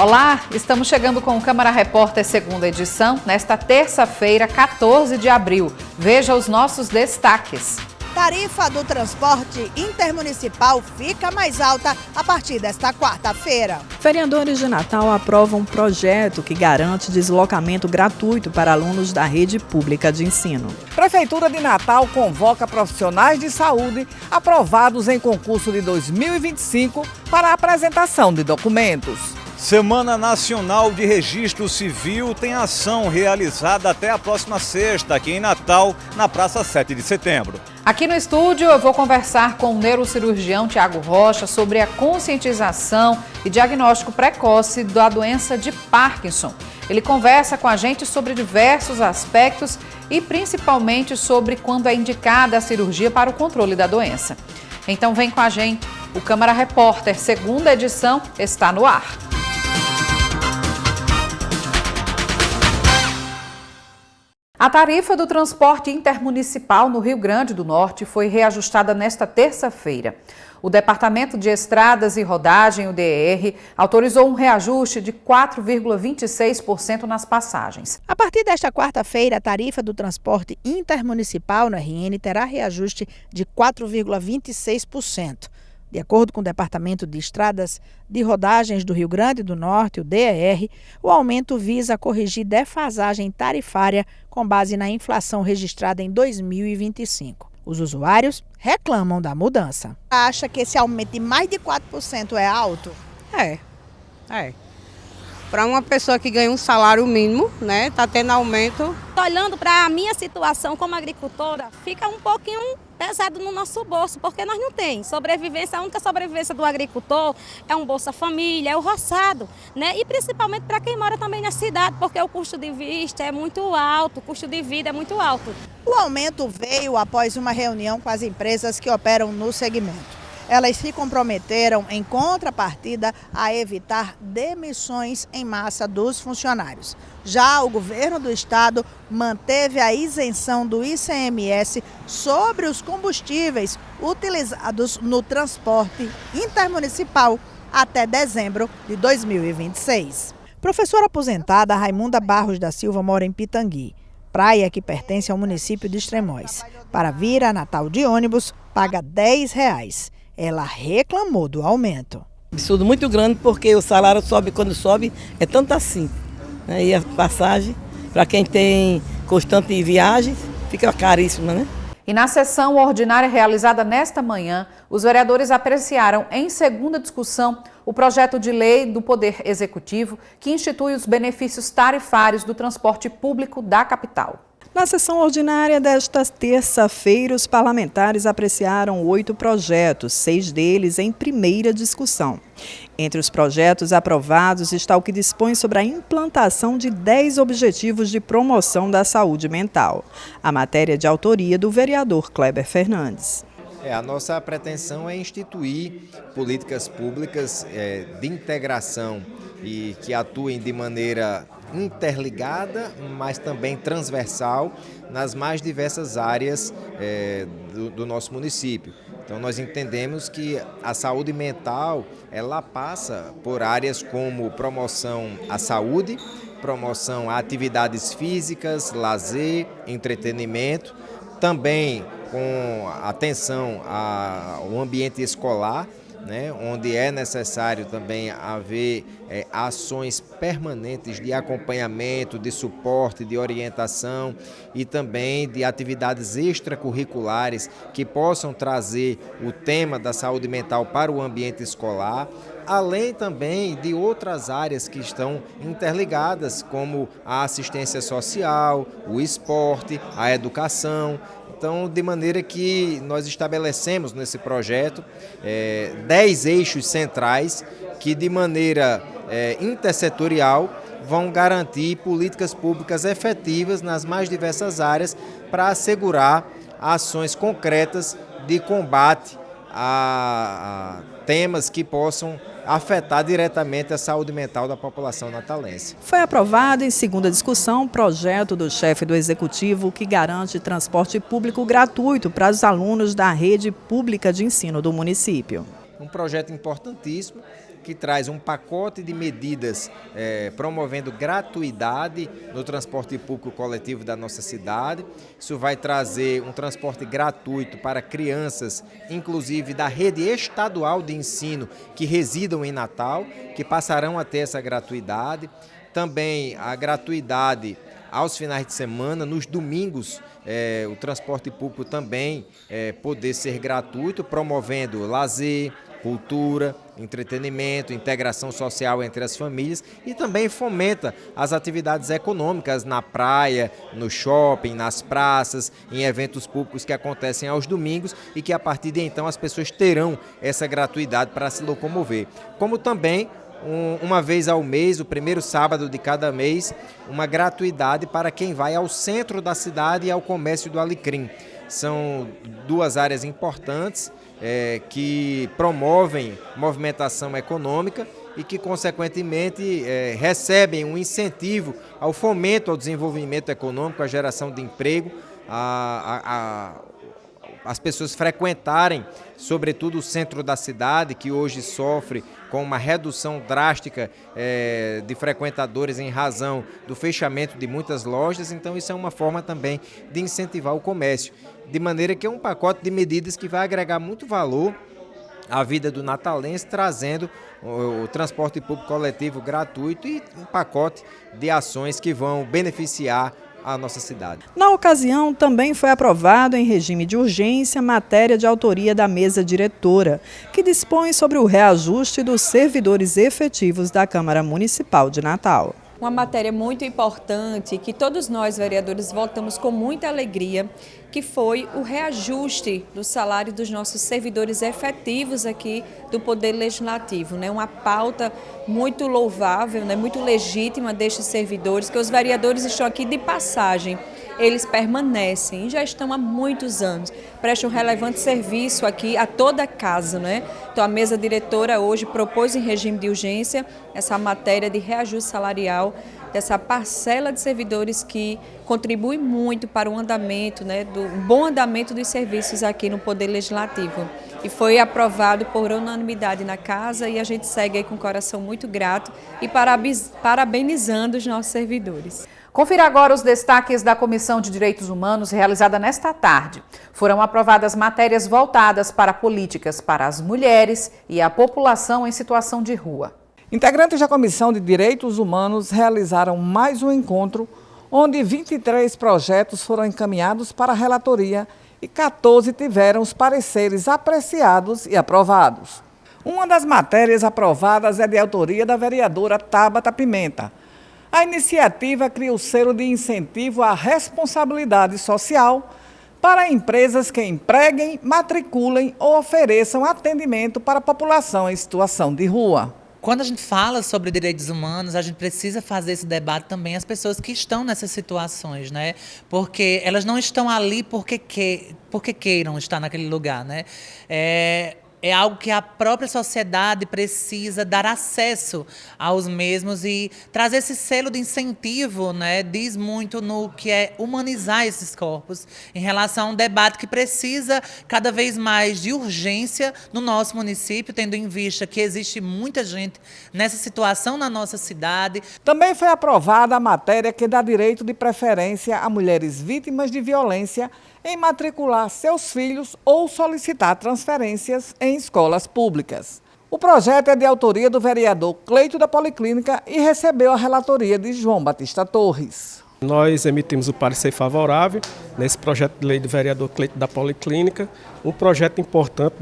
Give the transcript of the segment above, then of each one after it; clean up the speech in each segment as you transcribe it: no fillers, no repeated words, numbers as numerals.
Olá, estamos chegando com o Câmara Repórter segunda edição, nesta terça-feira, 14 de abril. Veja os nossos destaques. Tarifa do transporte intermunicipal fica mais alta a partir desta quarta-feira. Vereadores de Natal aprovam um projeto que garante deslocamento gratuito para alunos da rede pública de ensino. Prefeitura de Natal convoca profissionais de saúde aprovados em concurso de 2025 para a apresentação de documentos. Semana Nacional de Registro Civil tem ação realizada até a próxima sexta, aqui em Natal, na Praça 7 de Setembro. Aqui no estúdio eu vou conversar com o neurocirurgião Tiago Rocha sobre a conscientização e diagnóstico precoce da doença de Parkinson. Ele conversa com a gente sobre diversos aspectos e principalmente sobre quando é indicada a cirurgia para o controle da doença. Então vem com a gente, o Câmara Repórter segunda edição está no ar. A tarifa do transporte intermunicipal no Rio Grande do Norte foi reajustada nesta terça-feira. O Departamento de Estradas e Rodagem, o DER, autorizou um reajuste de 4,26% nas passagens. A partir desta quarta-feira, a tarifa do transporte intermunicipal no RN terá reajuste de 4,26%. De acordo com o Departamento de Estradas de Rodagens do Rio Grande do Norte, o DER, o aumento visa corrigir defasagem tarifária com base na inflação registrada em 2025. Os usuários reclamam da mudança. Acha que esse aumento de mais de 4% é alto? É. Para uma pessoa que ganha um salário mínimo, né, tá tendo aumento. Olhando para a minha situação como agricultora, fica um pouquinho pesado no nosso bolso, porque nós não temos sobrevivência. A única sobrevivência do agricultor é um Bolsa Família, é o roçado, né? E principalmente para quem mora também na cidade, porque o custo de vista é muito alto, o custo de vida é muito alto. O aumento veio após uma reunião com as empresas que operam no segmento. Elas se comprometeram, em contrapartida, a evitar demissões em massa dos funcionários. Já o governo do estado manteve a isenção do ICMS sobre os combustíveis utilizados no transporte intermunicipal até dezembro de 2026. Professora aposentada Raimunda Barros da Silva mora em Pitangui, praia que pertence ao município de Extremóis. Para vir a Natal de ônibus, paga R$10. Ela reclamou do aumento. Absurdo muito grande, porque o salário sobe quando sobe, é tanto assim. Né? E a passagem, para quem tem constante viagem, fica caríssima, né? E na sessão ordinária realizada nesta manhã, os vereadores apreciaram em segunda discussão o projeto de lei do Poder Executivo que institui os benefícios tarifários do transporte público da capital. Na sessão ordinária desta terça-feira, os parlamentares apreciaram 8 projetos, 6 deles em primeira discussão. Entre os projetos aprovados está o que dispõe sobre a implantação de 10 objetivos de promoção da saúde mental. A matéria de autoria do vereador Kleber Fernandes. A nossa pretensão é instituir políticas públicas de integração e que atuem de maneira interligada, mas também transversal nas mais diversas áreas do nosso município. Então nós entendemos que a saúde mental ela passa por áreas como promoção à saúde, promoção a atividades físicas, lazer, entretenimento, também com atenção ao ambiente escolar, né, onde é necessário também haver ações permanentes de acompanhamento, de suporte, de orientação e também de atividades extracurriculares que possam trazer o tema da saúde mental para o ambiente escolar, além também de outras áreas que estão interligadas, como a assistência social, o esporte, a educação. Então, de maneira que nós estabelecemos nesse projeto 10 eixos centrais que, de maneira intersetorial, vão garantir políticas públicas efetivas nas mais diversas áreas para assegurar ações concretas de combate a temas que possam afetar diretamente a saúde mental da população natalense. Foi aprovado em segunda discussão o projeto do chefe do Executivo que garante transporte público gratuito para os alunos da rede pública de ensino do município. Um projeto importantíssimo que traz um pacote de medidas promovendo gratuidade no transporte público coletivo da nossa cidade. Isso vai trazer um transporte gratuito para crianças, inclusive da rede estadual de ensino que residam em Natal, que passarão a ter essa gratuidade. Também a gratuidade aos finais de semana, nos domingos, o transporte público também poder ser gratuito, promovendo lazer, cultura, entretenimento, integração social entre as famílias e também fomenta as atividades econômicas na praia, no shopping, nas praças, em eventos públicos que acontecem aos domingos e que a partir de então as pessoas terão essa gratuidade para se locomover. Como também uma vez ao mês, o primeiro sábado de cada mês, uma gratuidade para quem vai ao centro da cidade e ao comércio do Alecrim. São duas áreas importantes que promovem movimentação econômica e que, consequentemente, recebem um incentivo ao fomento ao desenvolvimento econômico, à geração de emprego, as pessoas frequentarem, sobretudo o centro da cidade, que hoje sofre com uma redução drástica de frequentadores em razão do fechamento de muitas lojas. Então isso é uma forma também de incentivar o comércio, de maneira que é um pacote de medidas que vai agregar muito valor à vida do natalense, trazendo o transporte público coletivo gratuito e um pacote de ações que vão beneficiar a nossa cidade. Na ocasião, também foi aprovado em regime de urgência matéria de autoria da mesa diretora, que dispõe sobre o reajuste dos servidores efetivos da Câmara Municipal de Natal. Uma matéria muito importante que todos nós, vereadores, votamos com muita alegria, que foi o reajuste do salário dos nossos servidores efetivos aqui do Poder Legislativo. Uma pauta muito louvável, muito legítima destes servidores, que os vereadores estão aqui de passagem. Eles permanecem e já estão há muitos anos, prestam um relevante serviço aqui a toda a casa. Então a mesa diretora hoje propôs em regime de urgência essa matéria de reajuste salarial dessa parcela de servidores que contribui muito para o andamento, do bom andamento dos serviços aqui no Poder Legislativo. E foi aprovado por unanimidade na casa e a gente segue aí com o coração muito grato e parabenizando os nossos servidores. Confira agora os destaques da Comissão de Direitos Humanos realizada nesta tarde. Foram aprovadas matérias voltadas para políticas para as mulheres e a população em situação de rua. Integrantes da Comissão de Direitos Humanos realizaram mais um encontro onde 23 projetos foram encaminhados para a relatoria e 14 tiveram os pareceres apreciados e aprovados. Uma das matérias aprovadas é de autoria da vereadora Tabata Pimenta. A iniciativa cria o selo de incentivo à responsabilidade social para empresas que empreguem, matriculem ou ofereçam atendimento para a população em situação de rua. Quando a gente fala sobre direitos humanos, a gente precisa fazer esse debate também às pessoas que estão nessas situações, Porque elas não estão ali porque queiram estar naquele lugar, É algo que a própria sociedade precisa dar acesso aos mesmos e trazer esse selo de incentivo, diz muito no que é humanizar esses corpos em relação a um debate que precisa cada vez mais de urgência no nosso município, tendo em vista que existe muita gente nessa situação na nossa cidade. Também foi aprovada a matéria que dá direito de preferência a mulheres vítimas de violência em matricular seus filhos ou solicitar transferências em escolas públicas. O projeto é de autoria do vereador Cleito da Policlínica e recebeu a relatoria de João Batista Torres. Nós emitimos o parecer favorável nesse projeto de lei do vereador Cleito da Policlínica, um projeto importante,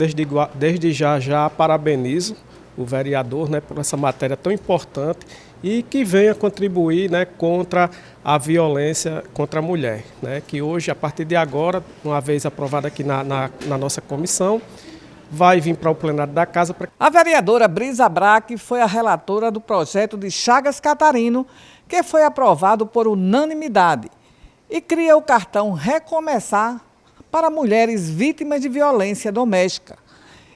desde já parabenizo o vereador por essa matéria tão importante e que venha contribuir contra a violência contra a mulher, que hoje, a partir de agora, uma vez aprovada aqui na nossa comissão, vai vir para o plenário da casa. A vereadora Brisa Braque foi a relatora do projeto de Chagas Catarino, que foi aprovado por unanimidade e cria o cartão Recomeçar para mulheres vítimas de violência doméstica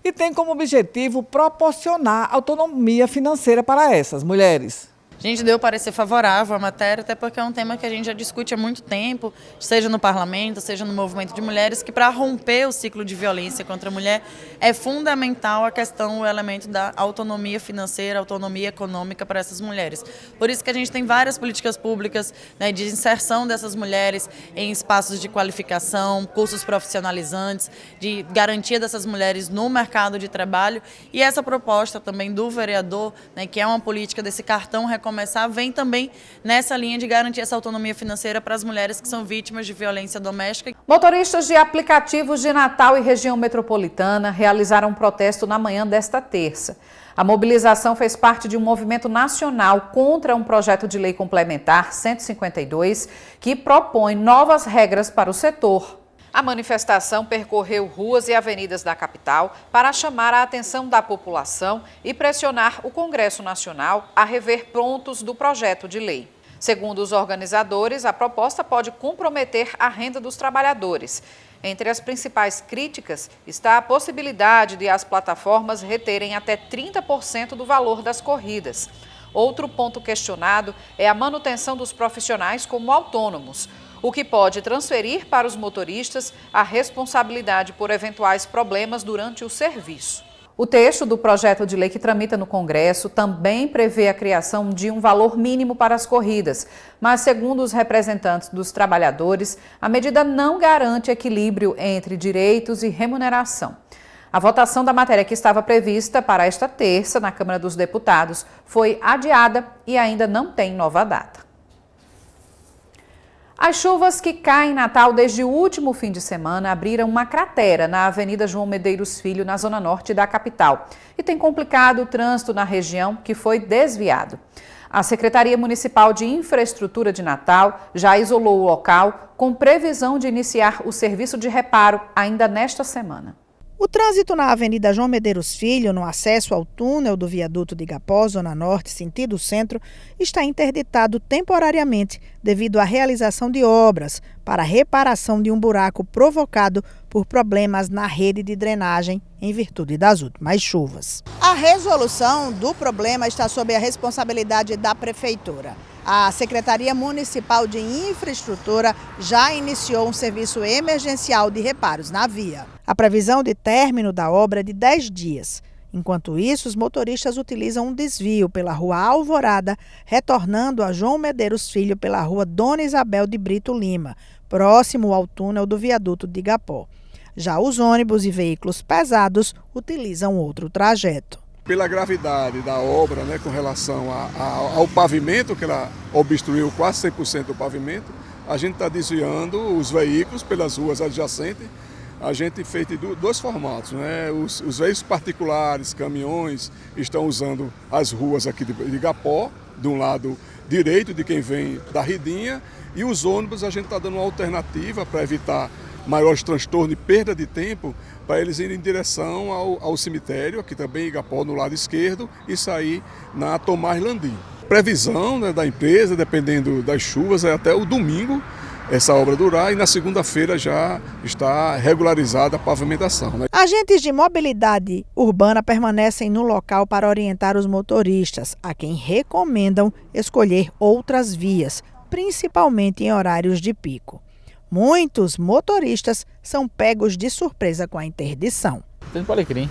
e tem como objetivo proporcionar autonomia financeira para essas mulheres. A gente deu parecer favorável à matéria, até porque é um tema que a gente já discute há muito tempo, seja no parlamento, seja no movimento de mulheres, que para romper o ciclo de violência contra a mulher é fundamental a questão, o elemento da autonomia financeira, autonomia econômica para essas mulheres. Por isso que a gente tem várias políticas públicas, né, de inserção dessas mulheres em espaços de qualificação, cursos profissionalizantes, de garantia dessas mulheres no mercado de trabalho. E essa proposta também do vereador, né, que é uma política desse cartão Recomeçar, vem também nessa linha de garantir essa autonomia financeira para as mulheres que são vítimas de violência doméstica. Motoristas de aplicativos de Natal e região metropolitana realizaram um protesto na manhã desta terça. A mobilização fez parte de um movimento nacional contra um projeto de lei complementar 152 que propõe novas regras para o setor. A manifestação percorreu ruas e avenidas da capital para chamar a atenção da população e pressionar o Congresso Nacional a rever pontos do projeto de lei. Segundo os organizadores, a proposta pode comprometer a renda dos trabalhadores. Entre as principais críticas está a possibilidade de as plataformas reterem até 30% do valor das corridas. Outro ponto questionado é a manutenção dos profissionais como autônomos, o que pode transferir para os motoristas a responsabilidade por eventuais problemas durante o serviço. O texto do projeto de lei que tramita no Congresso também prevê a criação de um valor mínimo para as corridas, mas, segundo os representantes dos trabalhadores, a medida não garante equilíbrio entre direitos e remuneração. A votação da matéria que estava prevista para esta terça na Câmara dos Deputados foi adiada e ainda não tem nova data. As chuvas que caem em Natal desde o último fim de semana abriram uma cratera na Avenida João Medeiros Filho, na zona norte da capital, e tem complicado o trânsito na região, que foi desviado. A Secretaria Municipal de Infraestrutura de Natal já isolou o local, com previsão de iniciar o serviço de reparo ainda nesta semana. O trânsito na Avenida João Medeiros Filho, no acesso ao túnel do viaduto de Igapó, zona norte, sentido centro, está interditado temporariamente devido à realização de obras para a reparação de um buraco provocado por problemas na rede de drenagem em virtude das últimas chuvas. A resolução do problema está sob a responsabilidade da Prefeitura. A Secretaria Municipal de Infraestrutura já iniciou um serviço emergencial de reparos na via. A previsão de término da obra é de 10 dias. Enquanto isso, os motoristas utilizam um desvio pela Rua Alvorada, retornando a João Medeiros Filho pela Rua Dona Isabel de Brito Lima, próximo ao túnel do viaduto de Igapó. Já os ônibus e veículos pesados utilizam outro trajeto. Pela gravidade da obra, né, com relação ao pavimento, que ela obstruiu quase 100% do pavimento, a gente está desviando os veículos pelas ruas adjacentes. A gente fez dois formatos, né? Os veículos particulares, caminhões, estão usando as ruas aqui de Igapó, de um lado direito de quem vem da Ridinha, e os ônibus a gente está dando uma alternativa para evitar maiores transtornos e perda de tempo, para eles irem em direção ao cemitério, aqui também Igapó, no lado esquerdo, e sair na Tomás Landim. Previsão, né, da empresa, dependendo das chuvas, é até o domingo essa obra durar, e na segunda-feira já está regularizada a pavimentação, né? Agentes de mobilidade urbana permanecem no local para orientar os motoristas, a quem recomendam escolher outras vias, principalmente em horários de pico. Muitos motoristas são pegos de surpresa com a interdição. Tem Policrim.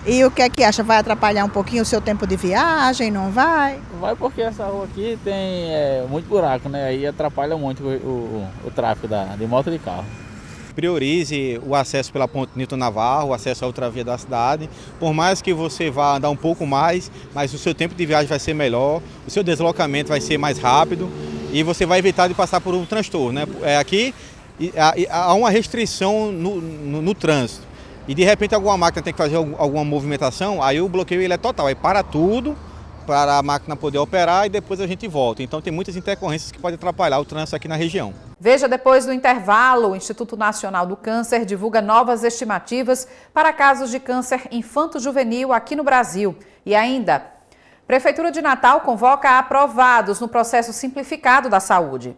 E o que é que acha? Vai atrapalhar um pouquinho o seu tempo de viagem? Não vai? Vai porque essa rua aqui tem muito buraco, né? Aí atrapalha muito o tráfego de moto e de carro. Priorize o acesso pela Ponte Nilton Navarro, o acesso à outra via da cidade. Por mais que você vá andar um pouco mais, mas o seu tempo de viagem vai ser melhor, o seu deslocamento vai ser mais rápido e você vai evitar de passar por um transtorno, né? Aqui há uma restrição no trânsito. E de repente alguma máquina tem que fazer alguma movimentação, aí o bloqueio ele é total, aí para tudo, para a máquina poder operar e depois a gente volta. Então tem muitas intercorrências que podem atrapalhar o trânsito aqui na região. Veja depois do intervalo, o Instituto Nacional do Câncer divulga novas estimativas para casos de câncer infanto-juvenil aqui no Brasil. E ainda, Prefeitura de Natal convoca aprovados no processo simplificado da saúde.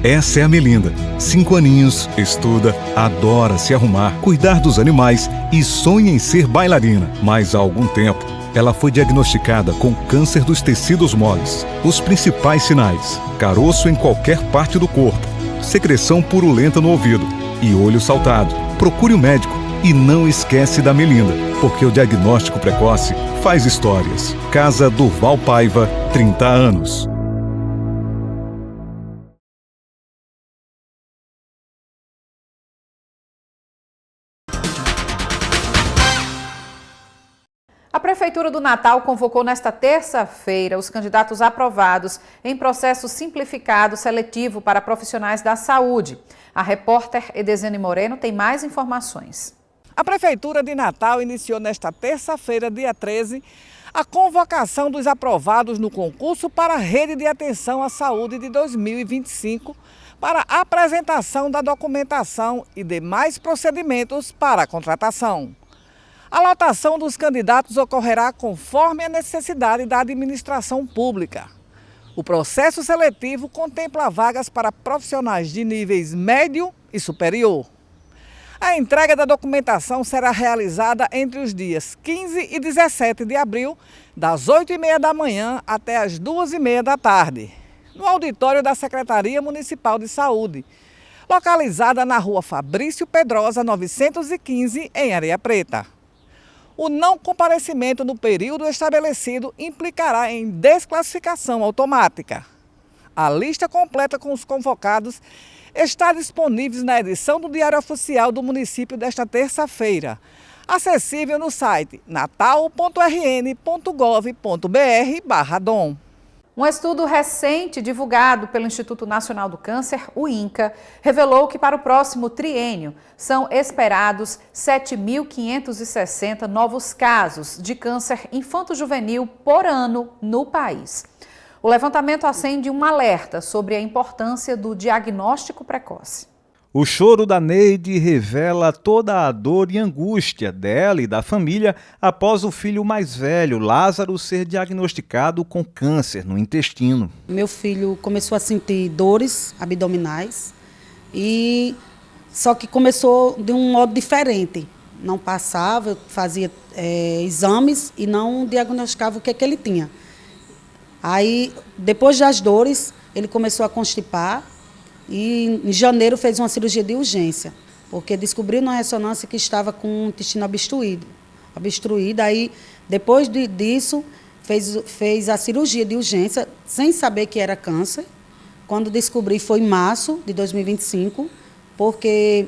Essa é a Melinda. 5 aninhos, estuda, adora se arrumar, cuidar dos animais e sonha em ser bailarina. Mas há algum tempo, ela foi diagnosticada com câncer dos tecidos moles. Os principais sinais: caroço em qualquer parte do corpo, secreção purulenta no ouvido e olho saltado. Procure o médico e não esquece da Melinda, porque o diagnóstico precoce faz histórias. Casa Durval Paiva, 30 anos. A Prefeitura do Natal convocou nesta terça-feira os candidatos aprovados em processo simplificado seletivo para profissionais da saúde. A repórter Edesiane Moreno tem mais informações. A Prefeitura de Natal iniciou nesta terça-feira, dia 13, a convocação dos aprovados no concurso para a Rede de Atenção à Saúde de 2025 para a apresentação da documentação e demais procedimentos para a contratação. A lotação dos candidatos ocorrerá conforme a necessidade da administração pública. O processo seletivo contempla vagas para profissionais de níveis médio e superior. A entrega da documentação será realizada entre os dias 15 e 17 de abril, das 8h30 da manhã até as 2h30 da tarde, no auditório da Secretaria Municipal de Saúde, localizada na Rua Fabrício Pedrosa, 915, em Areia Preta. O não comparecimento no período estabelecido implicará em desclassificação automática. A lista completa com os convocados está disponível na edição do Diário Oficial do município desta terça-feira, acessível no site natal.rn.gov.br/dom. Um estudo recente divulgado pelo Instituto Nacional do Câncer, o INCA, revelou que para o próximo triênio são esperados 7.560 novos casos de câncer infanto-juvenil por ano no país. O levantamento acende um alerta sobre a importância do diagnóstico precoce. O choro da Neide revela toda a dor e angústia dela e da família após o filho mais velho, Lázaro, ser diagnosticado com câncer no intestino. Meu filho começou a sentir dores abdominais, só que começou de um modo diferente. Não passava, fazia exames e não diagnosticava o que ele tinha. Aí, depois das dores, ele começou a constipar. E em janeiro fez uma cirurgia de urgência, porque descobriu na ressonância que estava com o intestino obstruído. Aí, depois disso, fez a cirurgia de urgência, sem saber que era câncer. Quando descobri foi em março de 2025, porque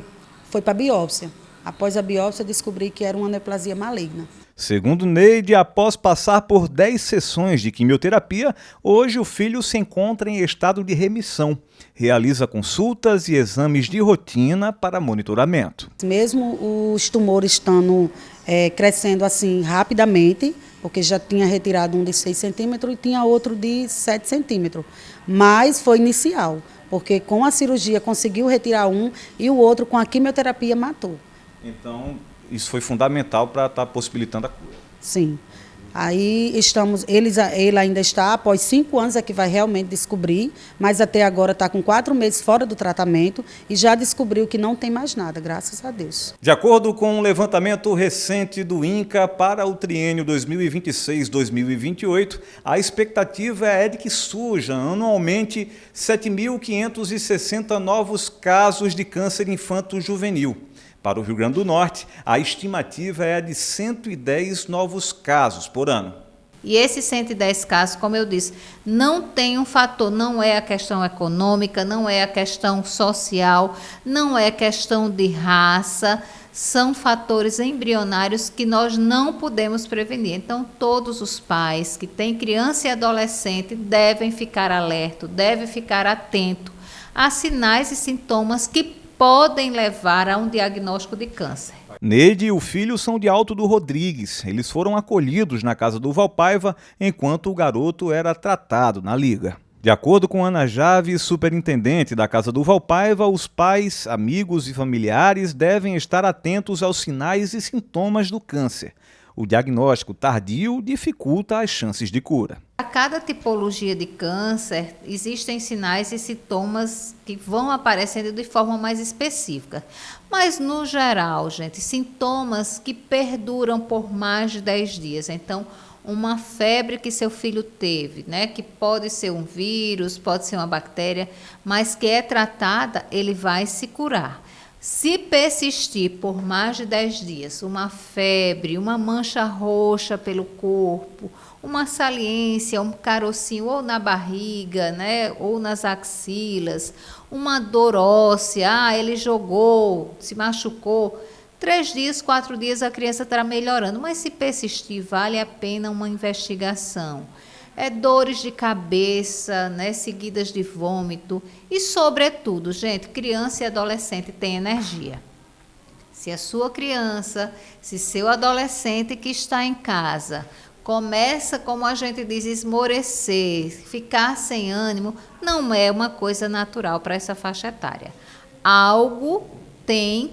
foi para a biópsia. Após a biópsia, descobri que era uma neoplasia maligna. Segundo Neide, após passar por 10 sessões de quimioterapia, hoje o filho se encontra em estado de remissão. Realiza consultas e exames de rotina para monitoramento. Mesmo os tumores estando crescendo assim rapidamente, porque já tinha retirado um de 6 centímetros e tinha outro de 7 centímetros, mas foi inicial, porque com a cirurgia conseguiu retirar um e o outro com a quimioterapia matou. Então, isso foi fundamental para estar possibilitando a cura. Sim. Aí ele ainda está, após 5 anos é que vai realmente descobrir, mas até agora está com 4 meses fora do tratamento e já descobriu que não tem mais nada, graças a Deus. De acordo com um levantamento recente do INCA para o triênio 2026-2028, a expectativa é de que surjam anualmente 7.560 novos casos de câncer infanto-juvenil. Para o Rio Grande do Norte, a estimativa é a de 110 novos casos por ano. E esses 110 casos, como eu disse, não tem um fator, não é a questão econômica, não é a questão social, não é questão de raça, são fatores embrionários que nós não podemos prevenir. Então, todos os pais que têm criança e adolescente devem ficar alertos, devem ficar atentos a sinais e sintomas que podem levar a um diagnóstico de câncer. Neide e o filho são de Alto do Rodrigues. Eles foram acolhidos na casa do Valpaiva enquanto o garoto era tratado na liga. De acordo com Ana Jave, superintendente da Casa do Valpaiva, os pais, amigos e familiares devem estar atentos aos sinais e sintomas do câncer. O diagnóstico tardio dificulta as chances de cura. A cada tipologia de câncer, existem sinais e sintomas que vão aparecendo de forma mais específica. Mas, no geral, gente, sintomas que perduram por mais de 10 dias. Então, uma febre que seu filho teve, né, que pode ser um vírus, pode ser uma bactéria, mas que é tratada, ele vai se curar. Se persistir por mais de 10 dias, uma febre, uma mancha roxa pelo corpo, uma saliência, um carocinho ou na barriga, né, ou nas axilas, uma dor óssea, ele jogou, se machucou, 3 dias, 4 dias a criança estará melhorando, mas se persistir, vale a pena uma investigação. Dores de cabeça, né, seguidas de vômito e, sobretudo, gente, criança e adolescente têm energia. Se a sua criança, se seu adolescente que está em casa começa, como a gente diz, esmorecer, ficar sem ânimo, não é uma coisa natural para essa faixa etária. Algo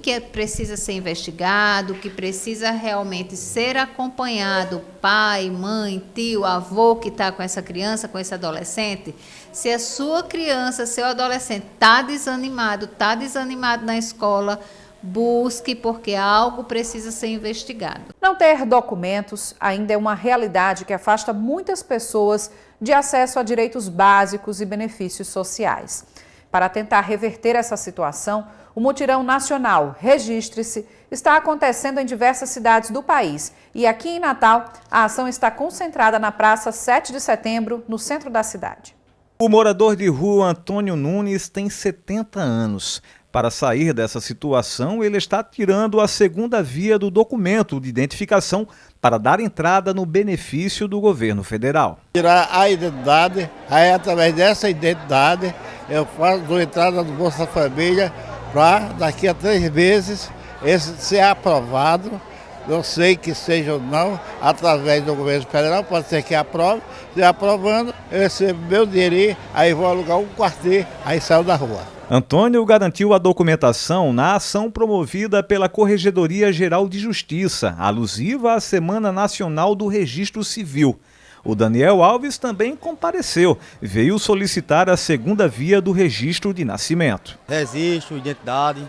que precisa ser investigado, que precisa realmente ser acompanhado, pai, mãe, tio, avô que está com essa criança, com esse adolescente. Se a sua criança, seu adolescente está desanimado na escola, busque, porque algo precisa ser investigado. Não ter documentos ainda é uma realidade que afasta muitas pessoas de acesso a direitos básicos e benefícios sociais. Para tentar reverter essa situação, o mutirão nacional Registre-se está acontecendo em diversas cidades do país. E aqui em Natal, a ação está concentrada na Praça 7 de Setembro, no centro da cidade. O morador de rua Antônio Nunes tem 70 anos. Para sair dessa situação, ele está tirando a segunda via do documento de identificação para dar entrada no benefício do governo federal. Tirar a identidade, aí através dessa identidade eu faço entrada no Bolsa Família para daqui a 3 meses esse ser aprovado. Eu sei que seja ou não, através do governo federal, pode ser que aprove. Se aprovando, eu recebo meu dinheirinho, aí vou alugar um quartinho, aí saio da rua. Antônio garantiu a documentação na ação promovida pela Corregedoria Geral de Justiça, alusiva à Semana Nacional do Registro Civil. O Daniel Alves também compareceu, veio solicitar a segunda via do registro de nascimento. Registro, identidade,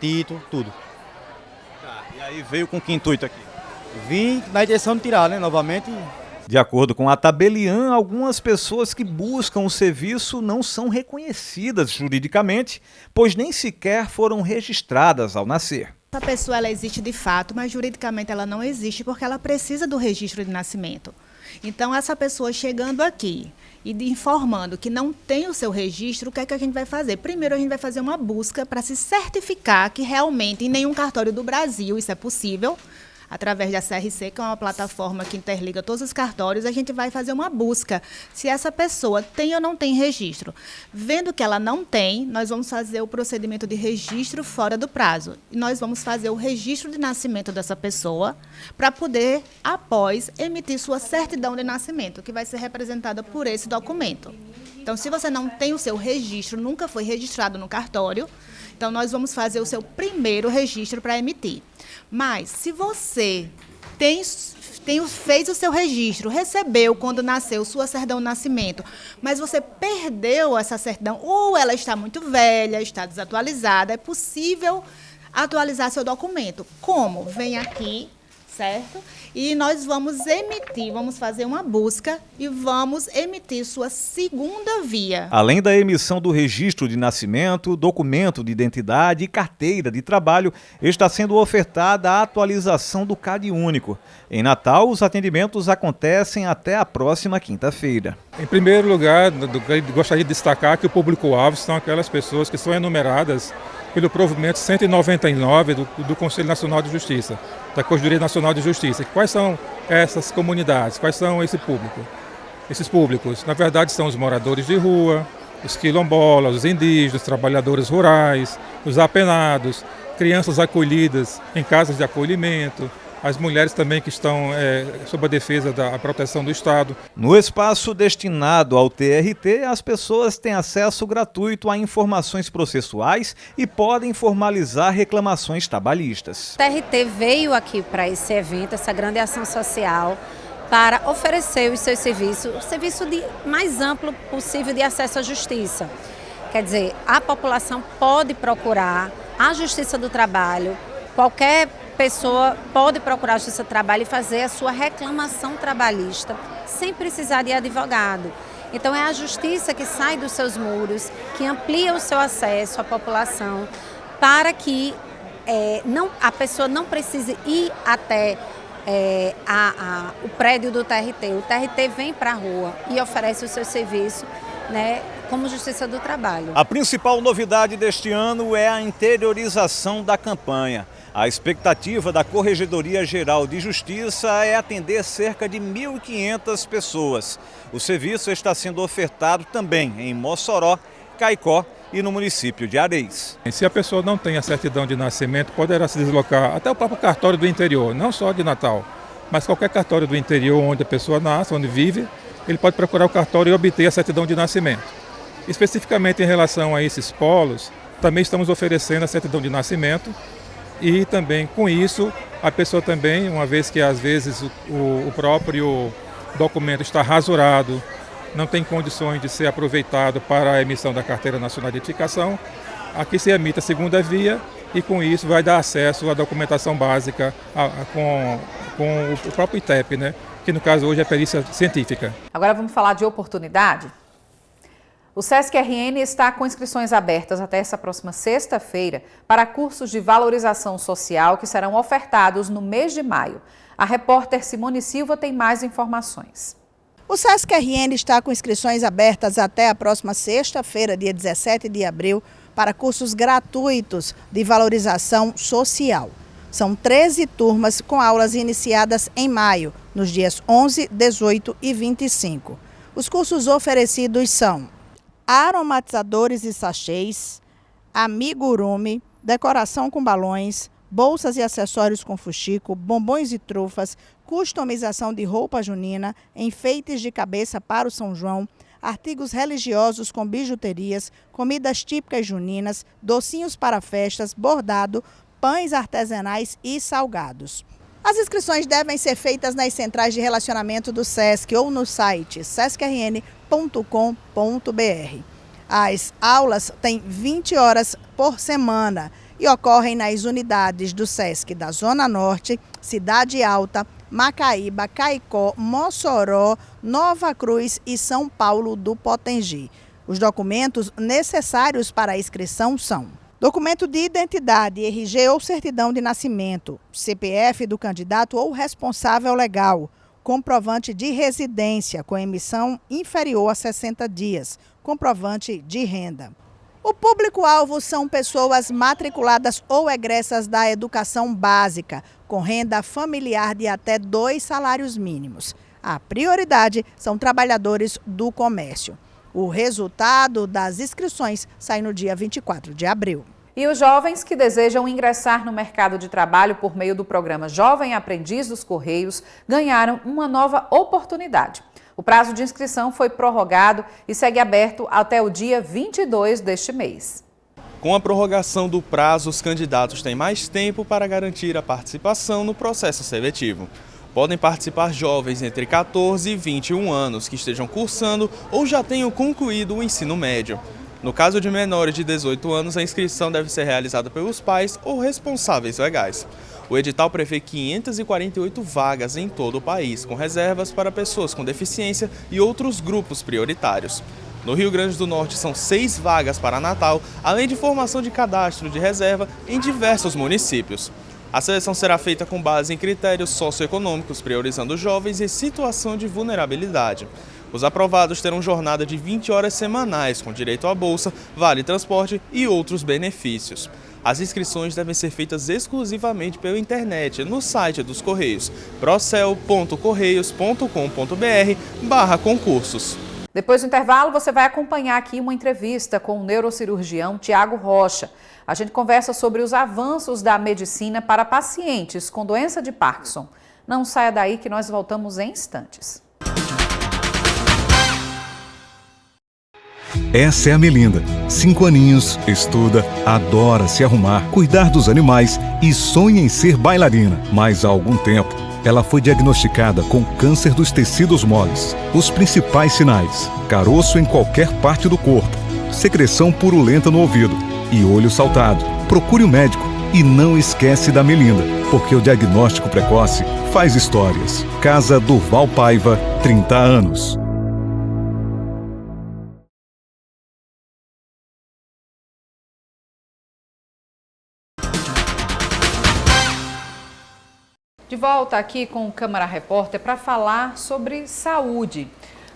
título, tudo. E aí veio com que intuito aqui? Vim na intenção de tirar, novamente. De acordo com a Tabelian, algumas pessoas que buscam o serviço não são reconhecidas juridicamente, pois nem sequer foram registradas ao nascer. Essa pessoa ela existe de fato, mas juridicamente ela não existe porque ela precisa do registro de nascimento. Então, essa pessoa chegando aqui e informando que não tem o seu registro, o que é que a gente vai fazer? Primeiro, a gente vai fazer uma busca para se certificar que realmente em nenhum cartório do Brasil isso é possível. Através da CRC, que é uma plataforma que interliga todos os cartórios, a gente vai fazer uma busca se essa pessoa tem ou não tem registro. Vendo que ela não tem, nós vamos fazer o procedimento de registro fora do prazo. E nós vamos fazer o registro de nascimento dessa pessoa para poder, após, emitir sua certidão de nascimento, que vai ser representada por esse documento. Então, se você não tem o seu registro, nunca foi registrado no cartório, então nós vamos fazer o seu primeiro registro para emitir. Mas, se você fez o seu registro, recebeu quando nasceu sua certidão de nascimento, mas você perdeu essa certidão, ou ela está muito velha, está desatualizada, é possível atualizar seu documento. Como? Vem aqui, certo? E nós vamos emitir, vamos fazer uma busca e vamos emitir sua segunda via. Além da emissão do registro de nascimento, documento de identidade e carteira de trabalho, está sendo ofertada a atualização do CAD único. Em Natal, os atendimentos acontecem até a próxima quinta-feira. Em primeiro lugar, gostaria de destacar que o público-alvo são aquelas pessoas que são enumeradas pelo provimento 199 do Conselho Nacional de Justiça, da Corregedoria Nacional de Justiça. Quais são essas comunidades? Quais são esse público? Esses públicos, na verdade, são os moradores de rua, os quilombolas, os indígenas, os trabalhadores rurais, os apenados, crianças acolhidas em casas de acolhimento, as mulheres também que estão sob a defesa da proteção do Estado. No espaço destinado ao TRT, as pessoas têm acesso gratuito a informações processuais e podem formalizar reclamações trabalhistas. O TRT veio aqui para esse evento, essa grande ação social, para oferecer os seus serviços, o serviço mais amplo possível de acesso à justiça. Quer dizer, a população pode procurar a Justiça do Trabalho, qualquer pessoa pode procurar a Justiça do Trabalho e fazer a sua reclamação trabalhista sem precisar de advogado. Então é a Justiça que sai dos seus muros, que amplia o seu acesso à população para que a pessoa não precise ir até o prédio do TRT. O TRT vem para a rua e oferece o seu serviço, né, como Justiça do Trabalho. A principal novidade deste ano é a interiorização da campanha. A expectativa da Corregedoria Geral de Justiça é atender cerca de 1.500 pessoas. O serviço está sendo ofertado também em Mossoró, Caicó e no município de Areis. Se a pessoa não tem a certidão de nascimento, poderá se deslocar até o próprio cartório do interior, não só de Natal, mas qualquer cartório do interior onde a pessoa nasce, onde vive, ele pode procurar o cartório e obter a certidão de nascimento. Especificamente em relação a esses polos, também estamos oferecendo a certidão de nascimento e também com isso a pessoa também, uma vez que às vezes o próprio documento está rasurado, não tem condições de ser aproveitado para a emissão da Carteira Nacional de Identificação, aqui se emite a segunda via e com isso vai dar acesso à documentação básica com o próprio ITEP, né? Que no caso hoje é a perícia científica. Agora vamos falar de oportunidade? O SESC-RN está com inscrições abertas até essa próxima sexta-feira para cursos de valorização social que serão ofertados no mês de maio. A repórter Simone Silva tem mais informações. O SESC-RN está com inscrições abertas até a próxima sexta-feira, dia 17 de abril, para cursos gratuitos de valorização social. São 13 turmas com aulas iniciadas em maio, nos dias 11, 18 e 25. Os cursos oferecidos são aromatizadores e sachês, amigurumi, decoração com balões, bolsas e acessórios com fuxico, bombons e trufas, customização de roupa junina, enfeites de cabeça para o São João, artigos religiosos com bijuterias, comidas típicas juninas, docinhos para festas, bordado, pães artesanais e salgados. As inscrições devem ser feitas nas centrais de relacionamento do SESC ou no site sescrn.com.br. As aulas têm 20 horas por semana e ocorrem nas unidades do SESC da Zona Norte, Cidade Alta, Macaíba, Caicó, Mossoró, Nova Cruz e São Paulo do Potengi. Os documentos necessários para a inscrição são: documento de identidade, RG ou certidão de nascimento, CPF do candidato ou responsável legal, comprovante de residência com emissão inferior a 60 dias, comprovante de renda. O público-alvo são pessoas matriculadas ou egressas da educação básica, com renda familiar de até 2 salários mínimos. A prioridade são trabalhadores do comércio. O resultado das inscrições sai no dia 24 de abril. E os jovens que desejam ingressar no mercado de trabalho por meio do programa Jovem Aprendiz dos Correios ganharam uma nova oportunidade. O prazo de inscrição foi prorrogado e segue aberto até o dia 22 deste mês. Com a prorrogação do prazo, os candidatos têm mais tempo para garantir a participação no processo seletivo. Podem participar jovens entre 14 e 21 anos que estejam cursando ou já tenham concluído o ensino médio. No caso de menores de 18 anos, a inscrição deve ser realizada pelos pais ou responsáveis legais. O edital prevê 548 vagas em todo o país, com reservas para pessoas com deficiência e outros grupos prioritários. No Rio Grande do Norte são 6 vagas para Natal, além de formação de cadastro de reserva em diversos municípios. A seleção será feita com base em critérios socioeconômicos, priorizando jovens em situação de vulnerabilidade. Os aprovados terão jornada de 20 horas semanais, com direito à bolsa, vale transporte e outros benefícios. As inscrições devem ser feitas exclusivamente pela internet, no site dos Correios, procel.correios.com.br/concursos. Depois do intervalo, você vai acompanhar aqui uma entrevista com o neurocirurgião Tiago Rocha. A gente conversa sobre os avanços da medicina para pacientes com doença de Parkinson. Não saia daí que nós voltamos em instantes. Essa é a Melinda, 5 aninhos, estuda, adora se arrumar, cuidar dos animais e sonha em ser bailarina. Mas há algum tempo, ela foi diagnosticada com câncer dos tecidos moles. Os principais sinais: caroço em qualquer parte do corpo, secreção purulenta no ouvido e olho saltado. Procure o médico e não esquece da Melinda, porque o diagnóstico precoce faz histórias. Casa Durval Paiva, 30 anos. De volta aqui com o Câmara Repórter para falar sobre saúde.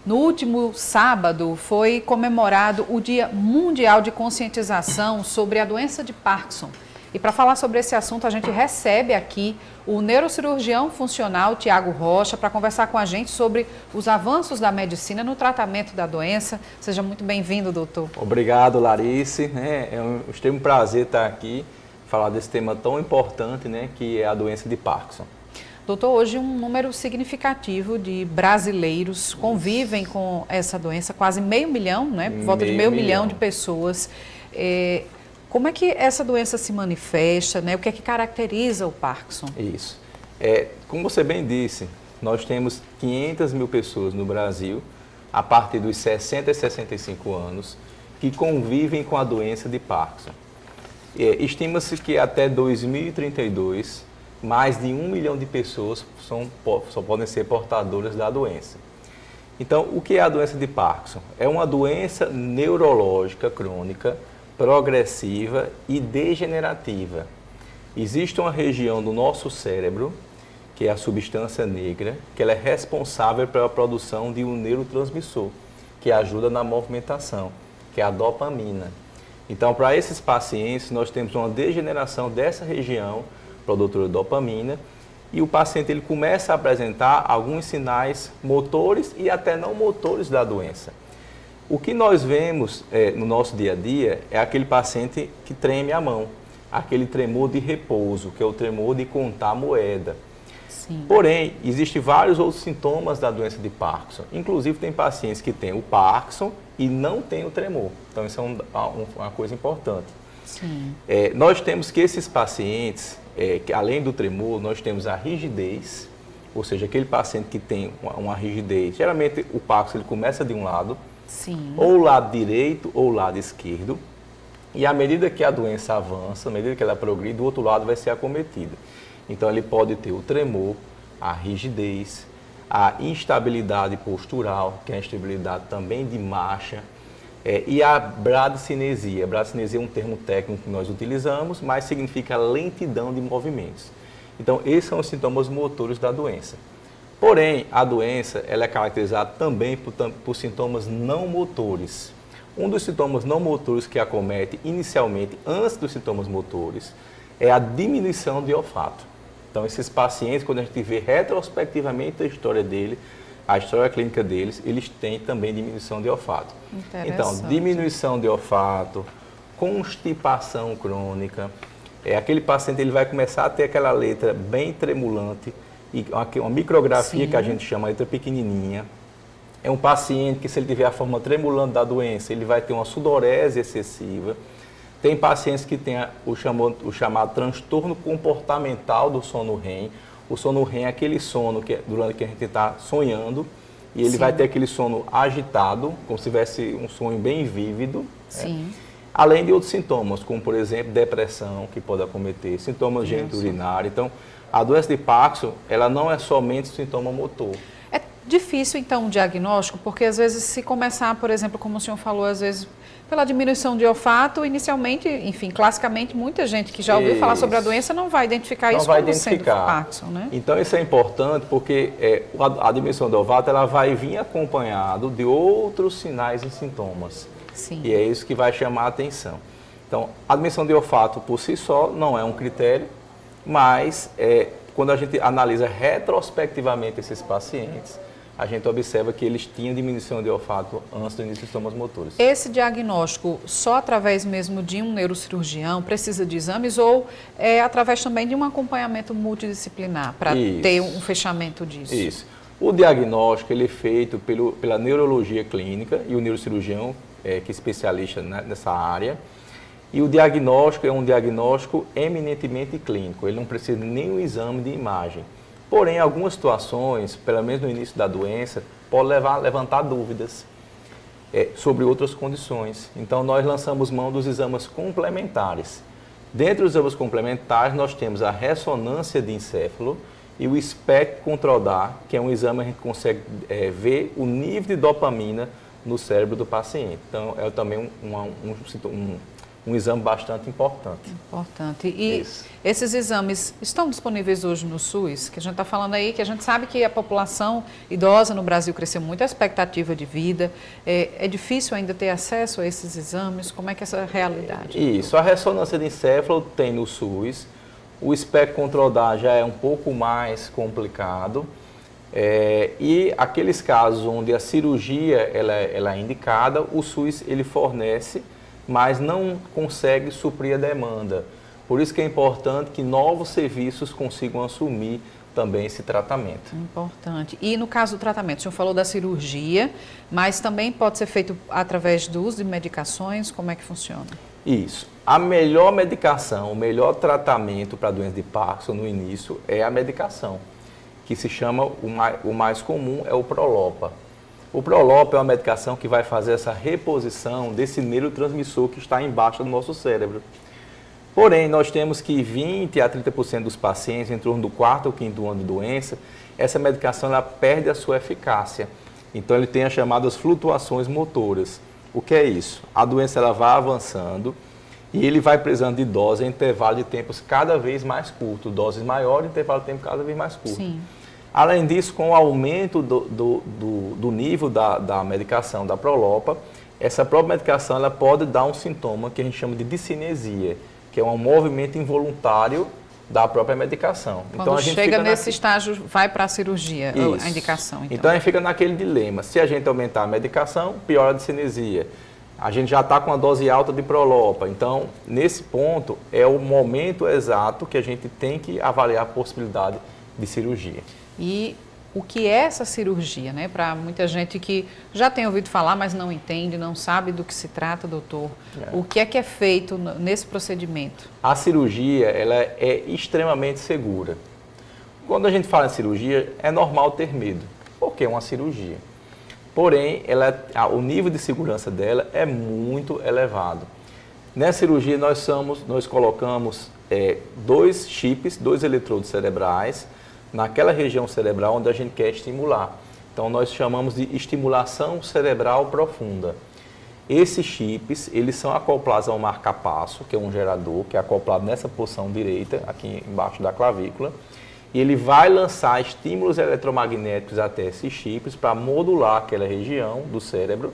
No último sábado foi comemorado o Dia Mundial de Conscientização sobre a doença de Parkinson. E para falar sobre esse assunto, a gente recebe aqui o neurocirurgião funcional Tiago Rocha para conversar com a gente sobre os avanços da medicina no tratamento da doença. Seja muito bem-vindo, doutor. Obrigado, Larice. É um extremo prazer estar aqui, falar desse tema tão importante, que é a doença de Parkinson. Doutor, hoje um número significativo de brasileiros convivem com essa doença, quase meio milhão, por volta de meio milhão de pessoas. Como é que essa doença se manifesta, O que é que caracteriza o Parkinson? Isso. Como você bem disse, nós temos 500 mil pessoas no Brasil, a partir dos 60 e 65 anos, que convivem com a doença de Parkinson. Estima-se que até 2032, mais de 1 milhão de pessoas só podem ser portadoras da doença. Então, o que é a doença de Parkinson? É uma doença neurológica crônica, progressiva e degenerativa. Existe uma região do nosso cérebro, que é a substância negra, que ela é responsável pela produção de um neurotransmissor, que ajuda na movimentação, que é a dopamina. Então, para esses pacientes, nós temos uma degeneração dessa região, produtora de dopamina, e o paciente ele começa a apresentar alguns sinais motores e até não motores da doença. O que nós vemos no nosso dia a dia é aquele paciente que treme a mão, aquele tremor de repouso, que é o tremor de contar moeda. Sim. Porém, existem vários outros sintomas da doença de Parkinson. Inclusive, tem pacientes que têm o Parkinson e não têm o tremor. Então, isso é uma coisa importante. Sim. Nós temos que esses pacientes, que além do tremor, nós temos a rigidez, ou seja, aquele paciente que tem uma rigidez. Geralmente, o Parkinson ele começa de um lado, Sim. ou o lado direito ou o lado esquerdo, e à medida que a doença avança, à medida que ela progride, o outro lado vai ser acometido. Então, ele pode ter o tremor, a rigidez, a instabilidade postural, que é a instabilidade também de marcha, e a bradicinesia. A bradicinesia é um termo técnico que nós utilizamos, mas significa lentidão de movimentos. Então, esses são os sintomas motores da doença. Porém, a doença ela é caracterizada também por sintomas não motores. Um dos sintomas não motores que acomete inicialmente, antes dos sintomas motores, é a diminuição de olfato. Então, esses pacientes, quando a gente vê retrospectivamente a história dele, a história clínica deles, eles têm também diminuição de olfato. Então, diminuição de olfato, constipação crônica, aquele paciente ele vai começar a ter aquela letra bem tremulante, e uma micrografia, Sim. que a gente chama de letra pequenininha. É um paciente que, se ele tiver a forma tremulante da doença, ele vai ter uma sudorese excessiva. Tem pacientes que têm o chamado transtorno comportamental do sono REM. O sono REM é aquele sono durante que a gente está sonhando, e ele Sim. vai ter aquele sono agitado, como se tivesse um sonho bem vívido. Sim. Além de outros sintomas, como, por exemplo, depressão, que pode acometer, sintomas geniturinários. Então, a doença de Parkinson, ela não é somente sintoma motor. É difícil, então, o diagnóstico, porque às vezes se começar, por exemplo, como o senhor falou, às vezes pela diminuição de olfato, inicialmente, enfim, classicamente, muita gente que já ouviu falar sobre a doença não vai identificar isso como sendo Parkinson, né? Então, isso é importante porque a diminuição do olfato, ela vai vir acompanhado de outros sinais e sintomas. Sim. E é isso que vai chamar a atenção. Então, a diminuição de olfato por si só não é um critério, mas quando a gente analisa retrospectivamente esses pacientes, a gente observa que eles tinham diminuição de olfato antes do início dos sintomas motores. Esse diagnóstico só através mesmo de um neurocirurgião precisa de exames ou através também de um acompanhamento multidisciplinar para ter um fechamento disso? Isso. O diagnóstico ele é feito pela neurologia clínica e o neurocirurgião, que é especialista nessa área. E o diagnóstico é um diagnóstico eminentemente clínico, ele não precisa de nenhum exame de imagem. Porém, algumas situações, pelo menos no início da doença, pode levantar dúvidas sobre outras condições. Então, nós lançamos mão dos exames complementares. Dentre os exames complementares, nós temos a ressonância de encéfalo e o espectro-controlar, que é um exame que a gente consegue ver o nível de dopamina no cérebro do paciente. Então, é também um exame bastante importante. Importante. E esses exames estão disponíveis hoje no SUS? Que a gente está falando aí, que a gente sabe que a população idosa no Brasil cresceu muito, a expectativa de vida. É difícil ainda ter acesso a esses exames? Como é que é essa realidade? Isso. A ressonância de encéfalo tem no SUS. O espectro-controlar já é um pouco mais complicado. E aqueles casos onde a cirurgia ela é indicada, o SUS ele fornece, mas não consegue suprir a demanda. Por isso que é importante que novos serviços consigam assumir também esse tratamento. Importante. E no caso do tratamento, o senhor falou da cirurgia, mas também pode ser feito através do uso de medicações, como é que funciona? Isso. A melhor medicação, o melhor tratamento para a doença de Parkinson no início é a medicação, que se chama, o mais comum é o Prolopa. O Prolopa é uma medicação que vai fazer essa reposição desse neurotransmissor que está embaixo do nosso cérebro. Porém, nós temos que 20% a 30% dos pacientes, em torno do 4º ou 5º ano de doença, essa medicação ela perde a sua eficácia. Então, ele tem as chamadas flutuações motoras. O que é isso? A doença ela vai avançando e ele vai precisando de dose em intervalo de tempos cada vez mais curto. Doses maiores, intervalo de tempo cada vez mais curto. Sim. Além disso, com o aumento do nível da medicação, da Prolopa, essa própria medicação ela pode dar um sintoma que a gente chama de discinesia, que é um movimento involuntário da própria medicação. Quando então, a gente chega nesse estágio, vai para a cirurgia, a indicação. Então, a gente fica naquele dilema. Se a gente aumentar a medicação, piora a discinesia. A gente já está com a dose alta de Prolopa. Então, nesse ponto, é o momento exato que a gente tem que avaliar a possibilidade de cirurgia. E o que é essa cirurgia, né? Para muita gente que já tem ouvido falar, mas não entende, não sabe do que se trata, doutor. O que é feito nesse procedimento? A cirurgia, ela é extremamente segura. Quando a gente fala em cirurgia, é normal ter medo, porque é uma cirurgia. Porém, o nível de segurança dela é muito elevado. Nessa cirurgia, nós colocamos 2 chips, 2 eletrodos cerebrais, naquela região cerebral onde a gente quer estimular. Então, nós chamamos de estimulação cerebral profunda. Esses chips, eles são acoplados a um marca-passo, que é um gerador, que é acoplado nessa posição direita, aqui embaixo da clavícula, e ele vai lançar estímulos eletromagnéticos até esses chips para modular aquela região do cérebro,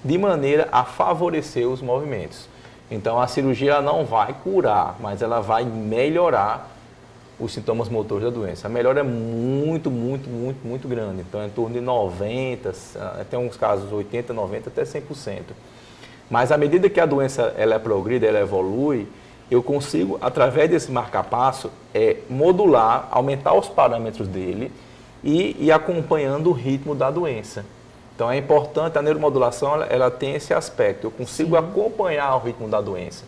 de maneira a favorecer os movimentos. Então, a cirurgia ela não vai curar, mas ela vai melhorar os sintomas motores da doença. A melhora é muito grande. Então, é em torno de 90%, até uns casos 80%, 90%, até 100%. Mas, à medida que a doença ela progride, ela evolui, eu consigo, através desse marca-passo, modular, aumentar os parâmetros dele e ir acompanhando o ritmo da doença. Então, é importante, a neuromodulação ela tem esse aspecto. Eu consigo acompanhar o ritmo da doença.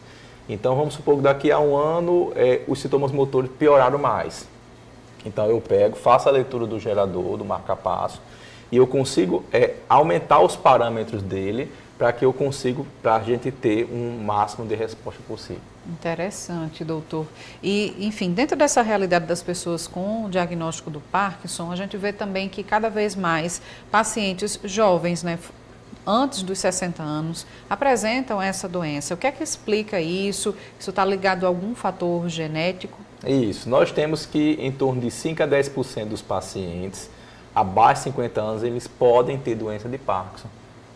Então, vamos supor que daqui a um ano os sintomas motores pioraram mais. Então, eu faço a leitura do gerador, do marca-passo, e eu consigo aumentar os parâmetros dele para a gente ter um máximo de resposta possível. Interessante, doutor. E, enfim, dentro dessa realidade das pessoas com o diagnóstico do Parkinson, a gente vê também que cada vez mais pacientes jovens, né, antes dos 60 anos, apresentam essa doença. O que é que explica isso? Isso está ligado a algum fator genético? Isso. Nós temos que em torno de 5% a 10% dos pacientes abaixo de 50 anos, eles podem ter doença de Parkinson.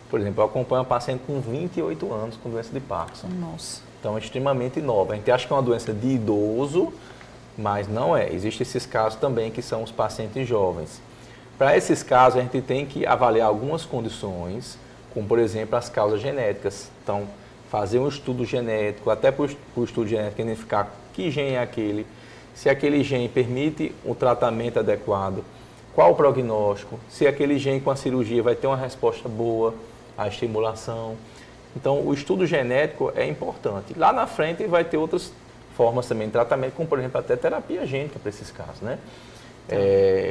Por exemplo, eu acompanho um paciente com 28 anos com doença de Parkinson. Nossa. Então, é extremamente nova. A gente acha que é uma doença de idoso, mas não é. Existem esses casos também que são os pacientes jovens. Para esses casos, a gente tem que avaliar algumas condições, como, por exemplo, as causas genéticas. Então, fazer um estudo genético, até para o estudo genético, identificar que gene é aquele, se aquele gene permite um tratamento adequado, qual o prognóstico, se aquele gene com a cirurgia vai ter uma resposta boa à estimulação. Então, o estudo genético é importante. Lá na frente vai ter outras formas também de tratamento, como, por exemplo, até terapia gênica para esses casos, né?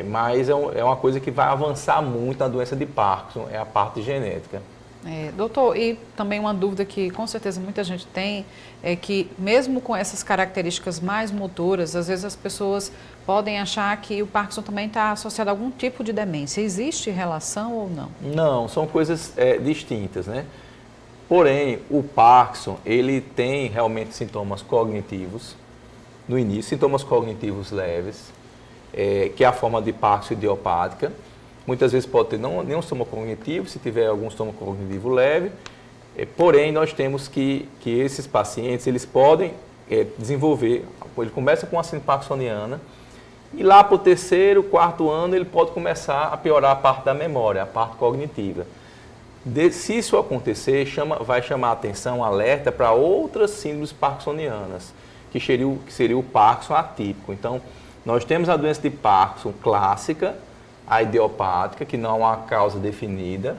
Mas é uma coisa que vai avançar muito na doença de Parkinson, é a parte genética. Doutor, e também uma dúvida que com certeza muita gente tem, é que mesmo com essas características mais motoras, às vezes as pessoas podem achar que o Parkinson também está associado a algum tipo de demência. Existe relação ou não? Não, são coisas distintas, né? Porém, o Parkinson, ele tem realmente sintomas cognitivos, no início, sintomas cognitivos leves, que é a forma de Parkinson idiopática. Muitas vezes pode ter nenhum sintoma cognitivo, se tiver algum sintoma cognitivo leve. Porém, nós temos que esses pacientes, eles podem desenvolver, ele começa com a síndrome parkinsoniana, e lá para o 3º, 4º ano, ele pode começar a piorar a parte da memória, a parte cognitiva. Se isso acontecer, vai chamar a atenção, alerta para outras síndromes parkinsonianas, que seria o Parkinson atípico. Então, nós temos a doença de Parkinson clássica, a idiopática, que não há causa definida,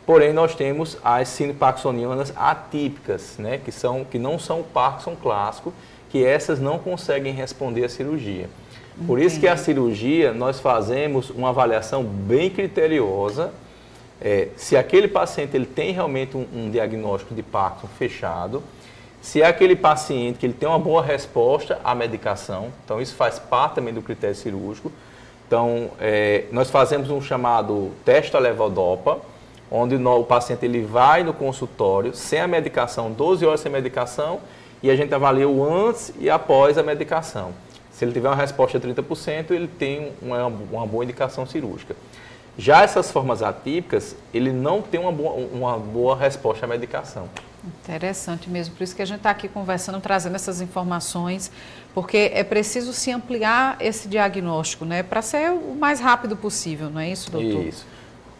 porém nós temos as síndromes parkinsonianas atípicas, né, que não são o Parkinson clássico, que essas não conseguem responder à cirurgia. Por isso que a cirurgia, nós fazemos uma avaliação bem criteriosa, se aquele paciente ele tem realmente um diagnóstico de Parkinson fechado, se é aquele paciente que ele tem uma boa resposta à medicação, então isso faz parte também do critério cirúrgico. Então, nós fazemos um chamado teste a levodopa, onde o paciente ele vai no consultório sem a medicação, 12 horas sem medicação, e a gente avalia o antes e após a medicação. Se ele tiver uma resposta de 30%, ele tem uma boa indicação cirúrgica. Já essas formas atípicas, ele não tem uma boa resposta à medicação. Interessante mesmo, por isso que a gente está aqui conversando, trazendo essas informações, porque é preciso se ampliar esse diagnóstico, né, para ser o mais rápido possível, não é isso, doutor? Isso.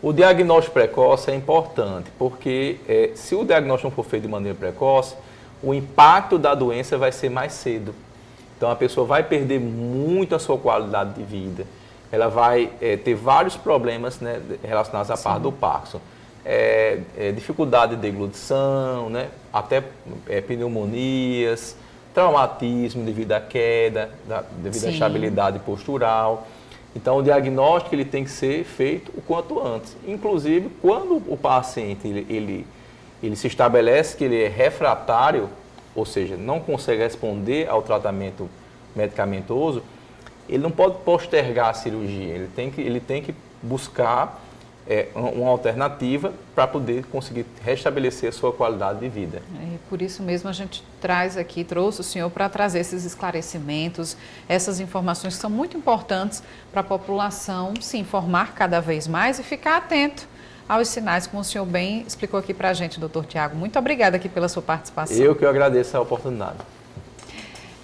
O diagnóstico precoce é importante, porque se o diagnóstico não for feito de maneira precoce, o impacto da doença vai ser mais cedo. Então a pessoa vai perder muito a sua qualidade de vida, ela vai ter vários problemas, né, relacionados à parte do Parkinson. Dificuldade de deglutição, né? Até pneumonias, traumatismo devido à queda, devido à instabilidade postural. Então, o diagnóstico ele tem que ser feito o quanto antes. Inclusive, quando o paciente ele se estabelece que ele é refratário, ou seja, não consegue responder ao tratamento medicamentoso, ele não pode postergar a cirurgia, ele tem que buscar uma alternativa para poder conseguir restabelecer a sua qualidade de vida. Por isso mesmo a gente trouxe o senhor para trazer esses esclarecimentos, essas informações que são muito importantes para a população se informar cada vez mais e ficar atento aos sinais, como o senhor bem explicou aqui para a gente, doutor Tiago. Muito obrigada aqui pela sua participação. Eu que agradeço a oportunidade.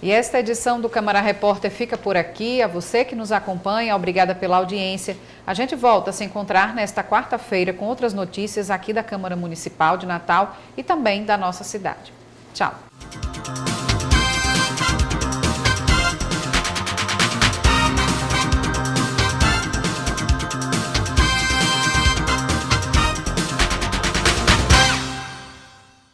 E esta edição do Câmara Repórter fica por aqui. A você que nos acompanha, obrigada pela audiência. A gente volta a se encontrar nesta quarta-feira com outras notícias aqui da Câmara Municipal de Natal e também da nossa cidade. Tchau.